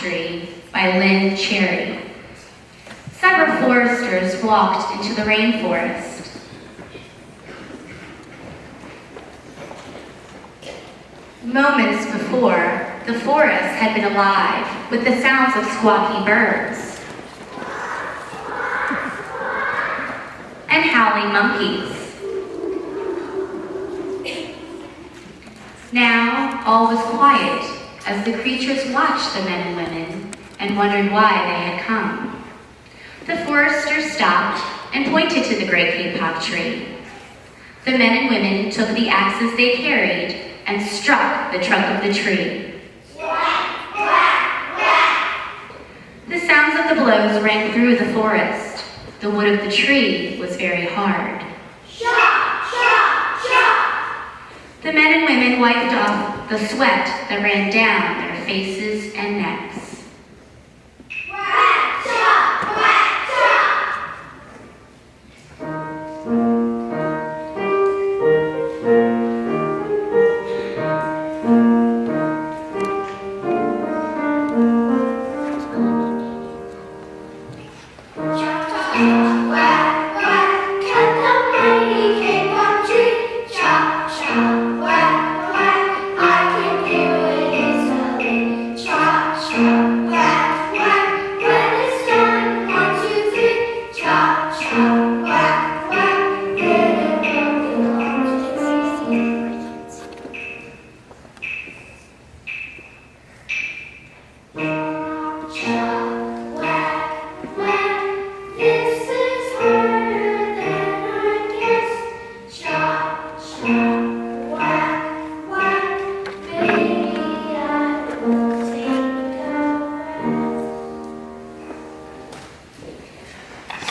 Tree by Lynn Cherry. Several foresters walked into the rainforest. Moments before, the forest had been alive with the sounds of squawky birds and howling monkeys. Now all was quiet as the creatures watched the men and women and wondered why they had come. The foresters stopped and pointed to the great kapok tree. The men and women took the axes they carried and struck the trunk of the tree. The sounds of the blows rang through the forest. The wood of the tree was very hard. The men and women wiped off the sweat that ran down their faces and necks.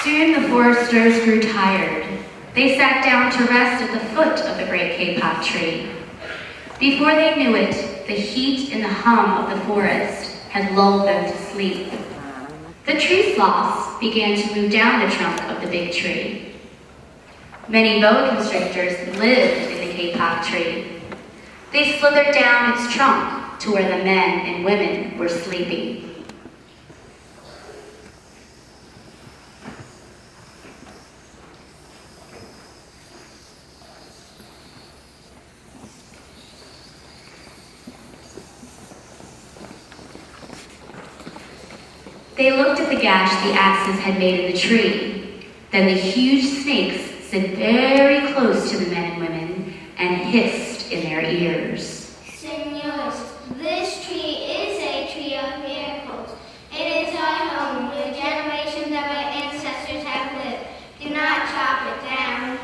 Soon the foresters grew tired. They sat down to rest at the foot of the great kapok tree. Before they knew it, the heat and the hum of the forest had lulled them to sleep. The tree sloths began to move down the trunk of the big tree. Many boa constrictors lived in the kapok tree. They slithered down its trunk to where the men and women were sleeping. They looked at the gash the axes had made in the tree. Then the huge snakes stood very close to the men and women and hissed in their ears. Señores, this tree is a tree of miracles. It is our home where generations of our ancestors have lived. Do not chop it down.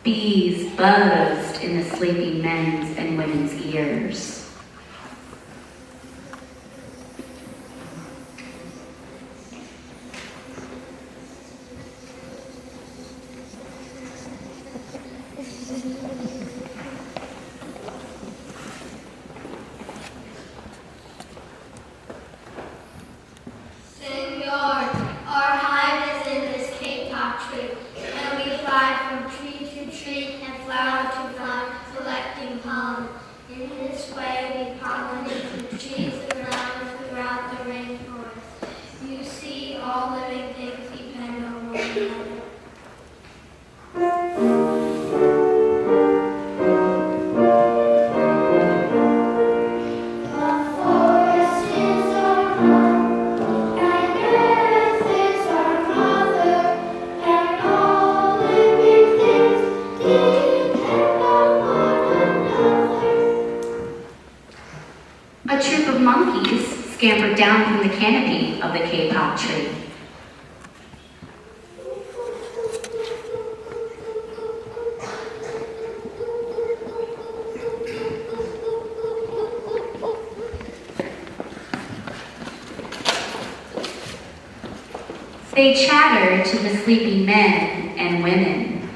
Bees buzzed in the sleeping men's and women's ears. Senor, our hive is in this kapok tree, and we fly from tree to tree and flower to flower, collecting pollen. In this way, we pollinate the trees around throughout the rainforest. You see, all living things depend on one another. A troop of monkeys scampered down from the canopy of the kapok tree. They chattered to the sleeping men and women.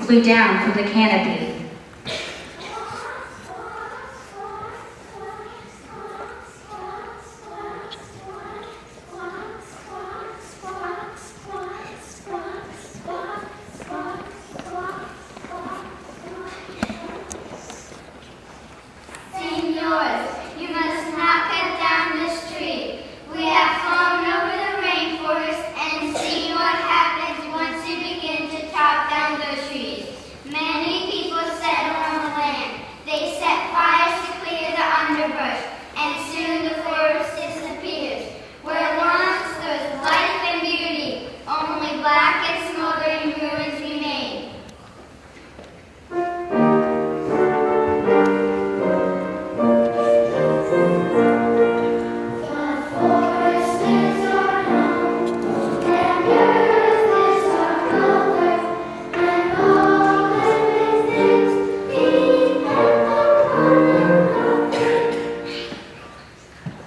flew down from the canopy. Senors, you must not cut down this tree. We have flown over the rainforest and seen what happens once you begin to chop down those trees. Many people settle on the land. They set fires to clear the underbrush, and soon the forest disappears. Where once there was life and beauty, only black and smoldering ruins remain.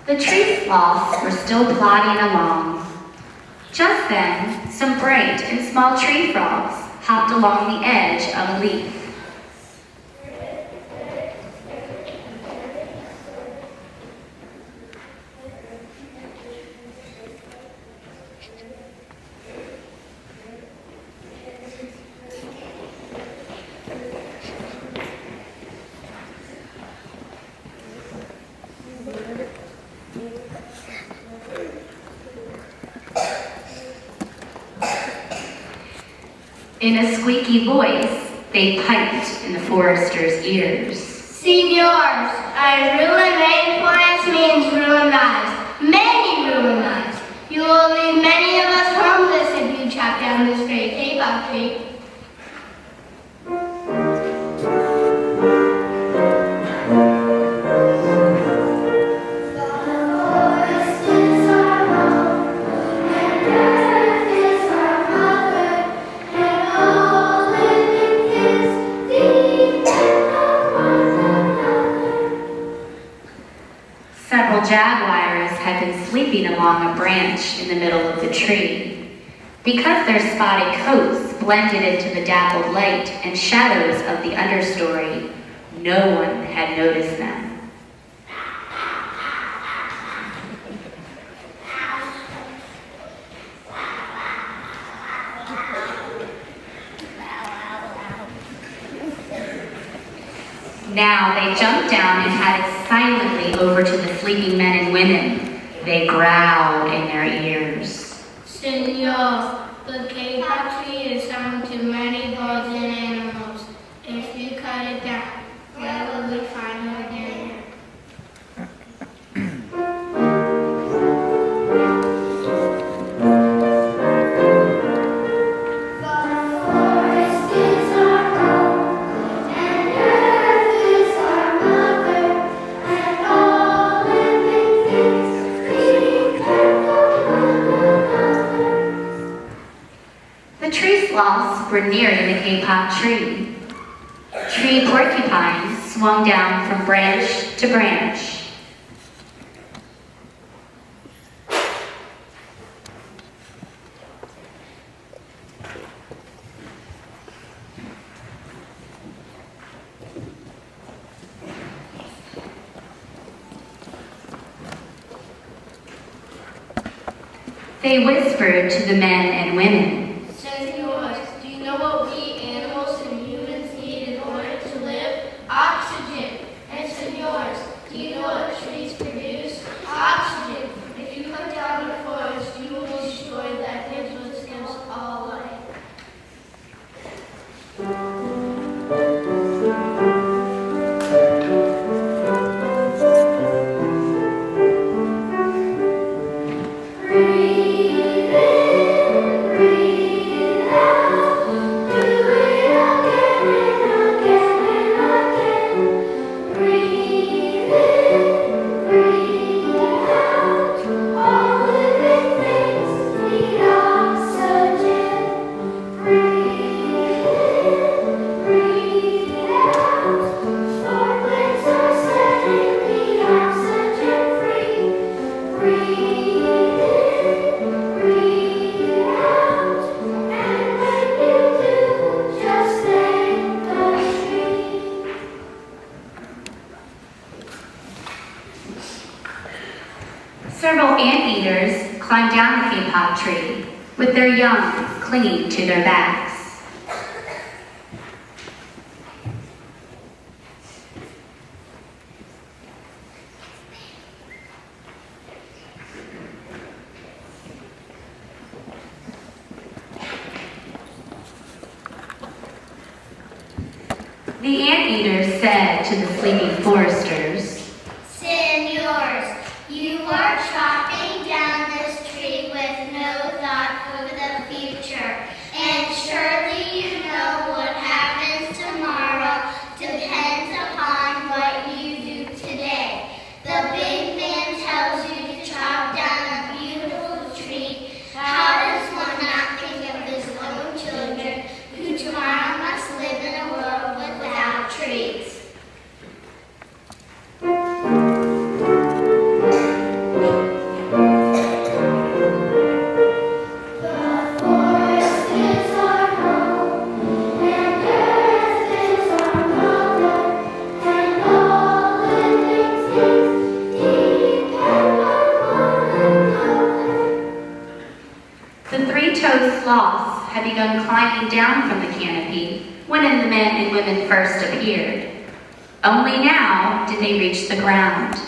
The tree sloths were still plodding along. Just then, some bright and small tree frogs hopped along the edge of a leaf. In a squeaky voice, they piped in the forester's ears. Senors, a ruined rainforest means ruined lives. Many ruined lives. You will leave many of us homeless if you chop down this great kapok tree. Several jaguars had been sleeping along a branch in the middle of the tree. Because their spotted coats blended into the dappled light and shadows of the understory, no one had noticed them. Now they jumped down and headed silently over to the sleeping men and women. They growled in their ears. Senor, the kapok tree is home to many birds and animals. If you cut it down, where will we find our dinner? Sloths were nearing the kapok tree. Tree porcupines swung down from branch to branch. They whispered to the men and women. Senors, do you know what we animals and humans need in order to live? Oxygen. And senors, do you know what trees produce? Oxygen. If you cut down the forest, you will destroy that gives us all life. Breathe in, breathe Several anteaters climbed down the kapok tree, with their young clinging to their backs. The anteaters said to the sleeping foresters, "Senors, you are chopping down this tree with no thought for the future, and surely you know what happens tomorrow depends upon what you do today. The big man tells you to chop down a beautiful tree. How does one not think of his own children who tomorrow must live in a world without trees?" The three-toed sloths had begun climbing down from the canopy when the men and women first appeared. Only now did they reach the ground,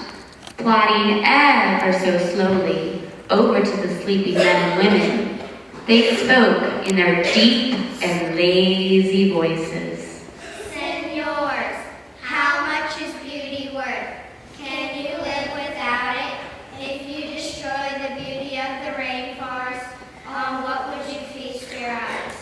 plodding ever so slowly over to the sleeping men and women. They spoke in their deep and lazy voices. "Senors, how much is beauty worth? Can you live without it? If you destroy the beauty of the rainforest, on what would you feast your eyes?"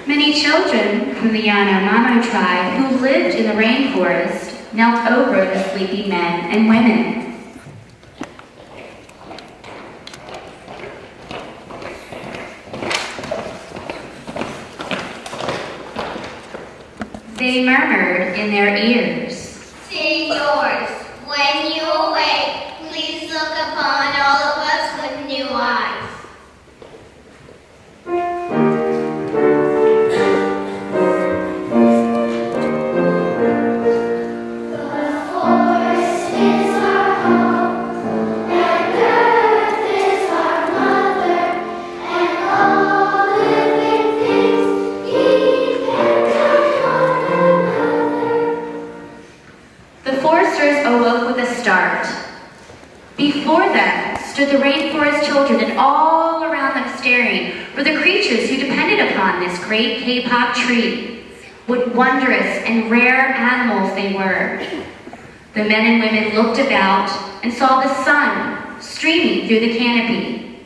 Many children from the Yanomamo tribe who lived in the rainforest knelt over the sleeping men and women. They murmured in their ears, "Senors, when you awake, please look upon all of us with new eyes." Awoke with a start. Before them stood the rainforest children, and all around them staring were the creatures who depended upon this great kapok tree. What wondrous and rare animals they were. The men and women looked about and saw the sun streaming through the canopy.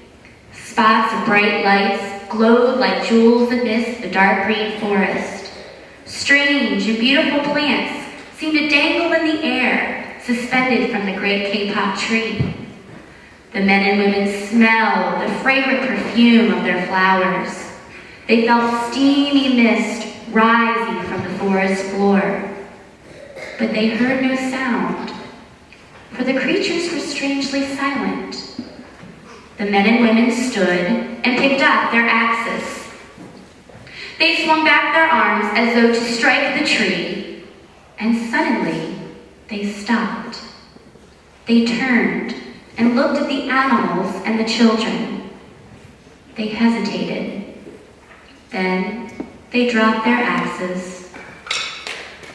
Spots of bright lights glowed like jewels amidst the dark green forest. Strange and beautiful plants seemed to dangle in the air, suspended from the great kapok tree. The men and women smelled the fragrant perfume of their flowers. They felt steamy mist rising from the forest floor. But they heard no sound, for the creatures were strangely silent. The men and women stood and picked up their axes. They swung back their arms as though to strike the tree, and suddenly they stopped. They turned and looked at the animals and the children. They hesitated. Then they dropped their axes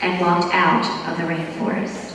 and walked out of the rainforest.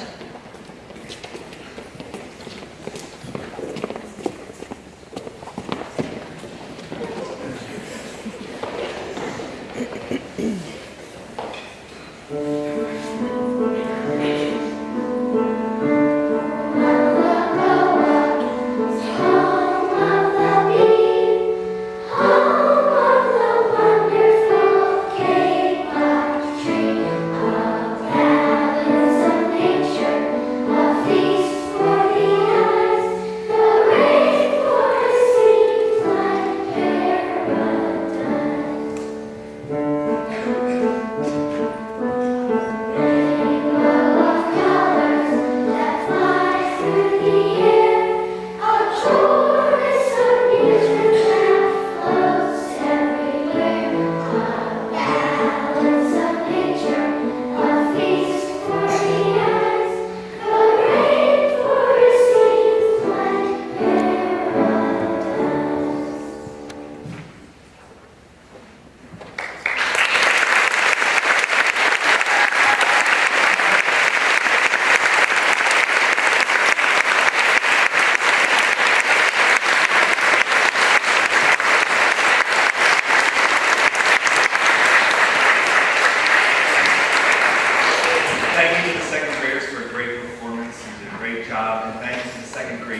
Thank you to the second graders for a great performance. You did a great job. And thank you to the second graders